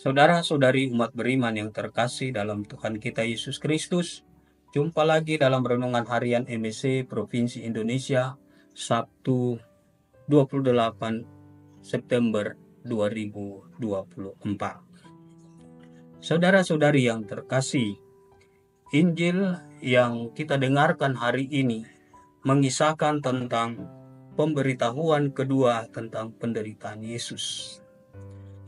Saudara-saudari umat beriman yang terkasih dalam Tuhan kita Yesus Kristus, jumpa lagi dalam Renungan Harian MSC Provinsi Indonesia, Sabtu 28 September 2024. Saudara-saudari yang terkasih, Injil yang kita dengarkan hari ini mengisahkan tentang pemberitahuan kedua tentang penderitaan Yesus,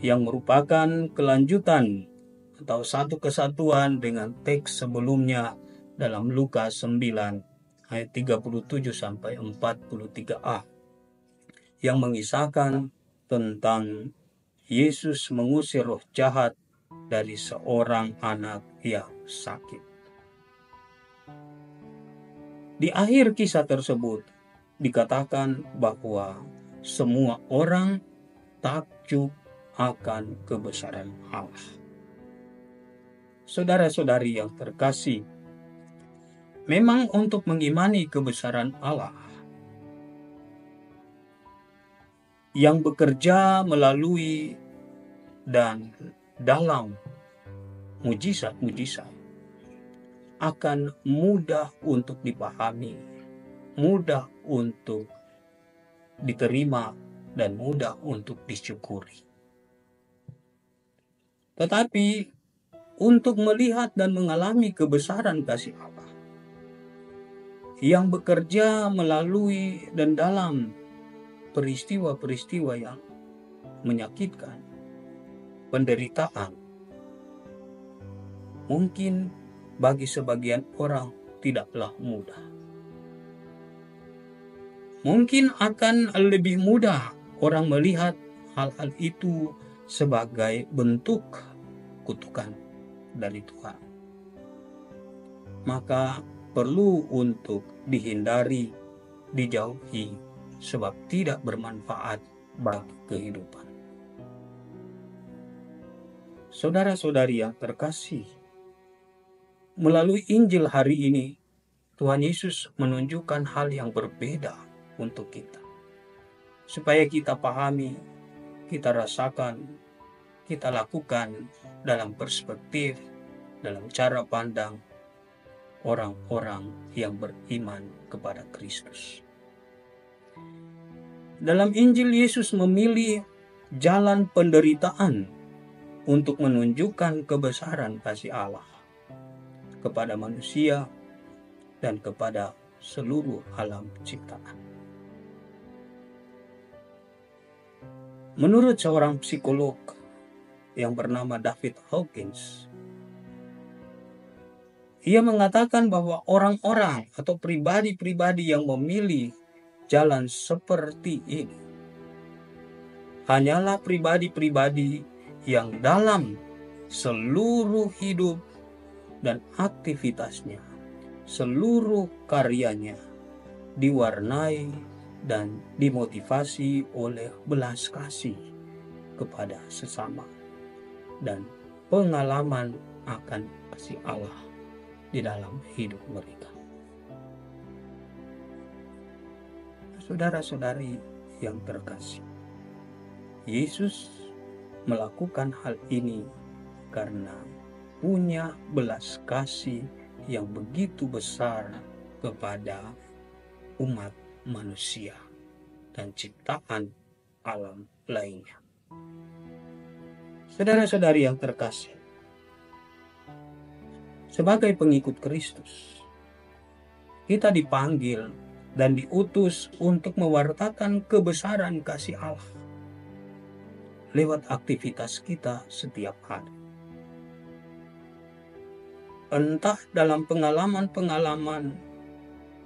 yang merupakan kelanjutan atau satu kesatuan dengan teks sebelumnya dalam Lukas 9 ayat 37 sampai 43a, yang mengisahkan tentang Yesus mengusir roh jahat dari seorang anak yang sakit. Di akhir kisah tersebut dikatakan bahwa semua orang takjub akan kebesaran Allah. Saudara-saudari yang terkasih, memang untuk mengimani kebesaran Allah yang bekerja melalui dan dalam mujizat-mujizat akan mudah untuk dipahami, mudah untuk diterima, dan mudah untuk disyukuri. Tetapi untuk melihat dan mengalami kebesaran kasih Allah yang bekerja melalui dan dalam peristiwa-peristiwa yang menyakitkan, penderitaan, mungkin bagi sebagian orang tidaklah mudah. Mungkin akan lebih mudah orang melihat hal-hal itu sebagai bentuk kutukan dari Tuhan. Maka perlu untuk dihindari, dijauhi, sebab tidak bermanfaat bagi kehidupan. Saudara-saudari yang terkasih, melalui Injil hari ini, Tuhan Yesus menunjukkan hal yang berbeda untuk kita, supaya kita pahami, kita rasakan, kita lakukan dalam perspektif, dalam cara pandang orang-orang yang beriman kepada Kristus. Dalam Injil, Yesus memilih jalan penderitaan untuk menunjukkan kebesaran kasih Allah kepada manusia dan kepada seluruh alam ciptaan. Menurut seorang psikolog yang bernama David Hawkins, ia mengatakan bahwa orang-orang atau pribadi-pribadi yang memilih jalan seperti ini hanyalah pribadi-pribadi yang dalam seluruh hidup dan aktivitasnya, seluruh karyanya diwarnai dan dimotivasi oleh belas kasih kepada sesama dan pengalaman akan kasih Allah di dalam hidup mereka. Saudara-saudari yang terkasih, Yesus melakukan hal ini karena punya belas kasih yang begitu besar kepada umat manusia dan ciptaan alam lainnya. Saudara-saudari yang terkasih, sebagai pengikut Kristus, kita dipanggil dan diutus untuk mewartakan kebesaran kasih Allah lewat aktivitas kita setiap hari. Entah dalam pengalaman-pengalaman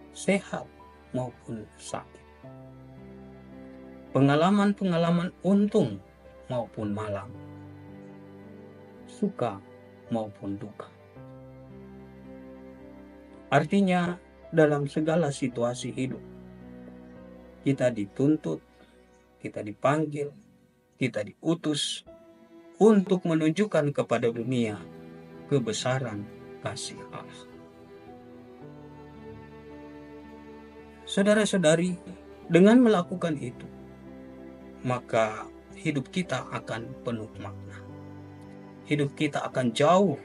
sehat maupun sakit, pengalaman-pengalaman untung maupun malang, suka maupun duka. Artinya, dalam segala situasi hidup, kita dituntut, kita dipanggil, kita diutus untuk menunjukkan kepada dunia kebesaran kasih Allah. Saudara-saudari, dengan melakukan itu, maka hidup kita akan penuh makna. hidup kita akan jauh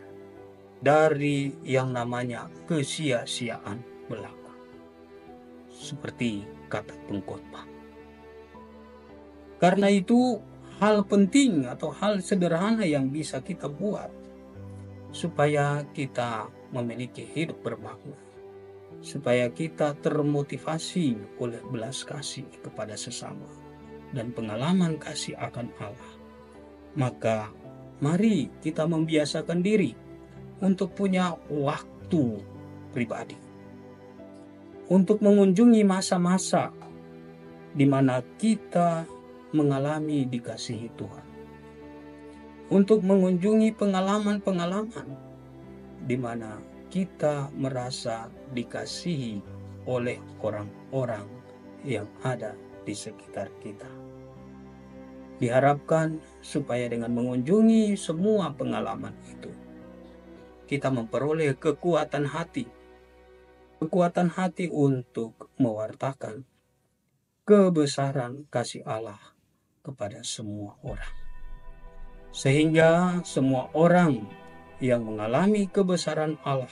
dari yang namanya kesia-siaan belaka. Seperti kata pengkhotbah. Karena itu hal penting atau hal sederhana yang bisa kita buat supaya kita memiliki hidup bermakna, supaya kita termotivasi oleh belas kasih kepada sesama dan pengalaman kasih akan Allah. Maka mari kita membiasakan diri untuk punya waktu pribadi, untuk mengunjungi masa-masa di mana kita mengalami dikasihi Tuhan, untuk mengunjungi pengalaman-pengalaman di mana kita merasa dikasihi oleh orang-orang yang ada di sekitar kita. Diharapkan supaya dengan mengunjungi semua pengalaman itu, kita memperoleh kekuatan hati untuk mewartakan kebesaran kasih Allah kepada semua orang. Sehingga semua orang yang mengalami kebesaran Allah,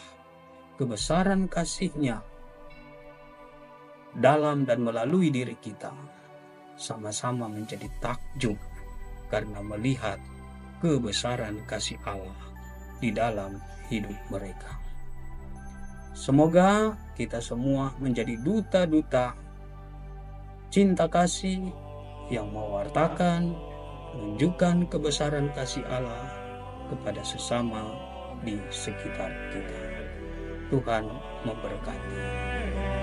kebesaran kasih-Nya dalam dan melalui diri kita, sama-sama menjadi takjub karena melihat kebesaran kasih Allah di dalam hidup mereka. Semoga kita semua menjadi duta-duta cinta kasih yang mewartakan, menunjukkan kebesaran kasih Allah kepada sesama di sekitar kita. Tuhan memberkati.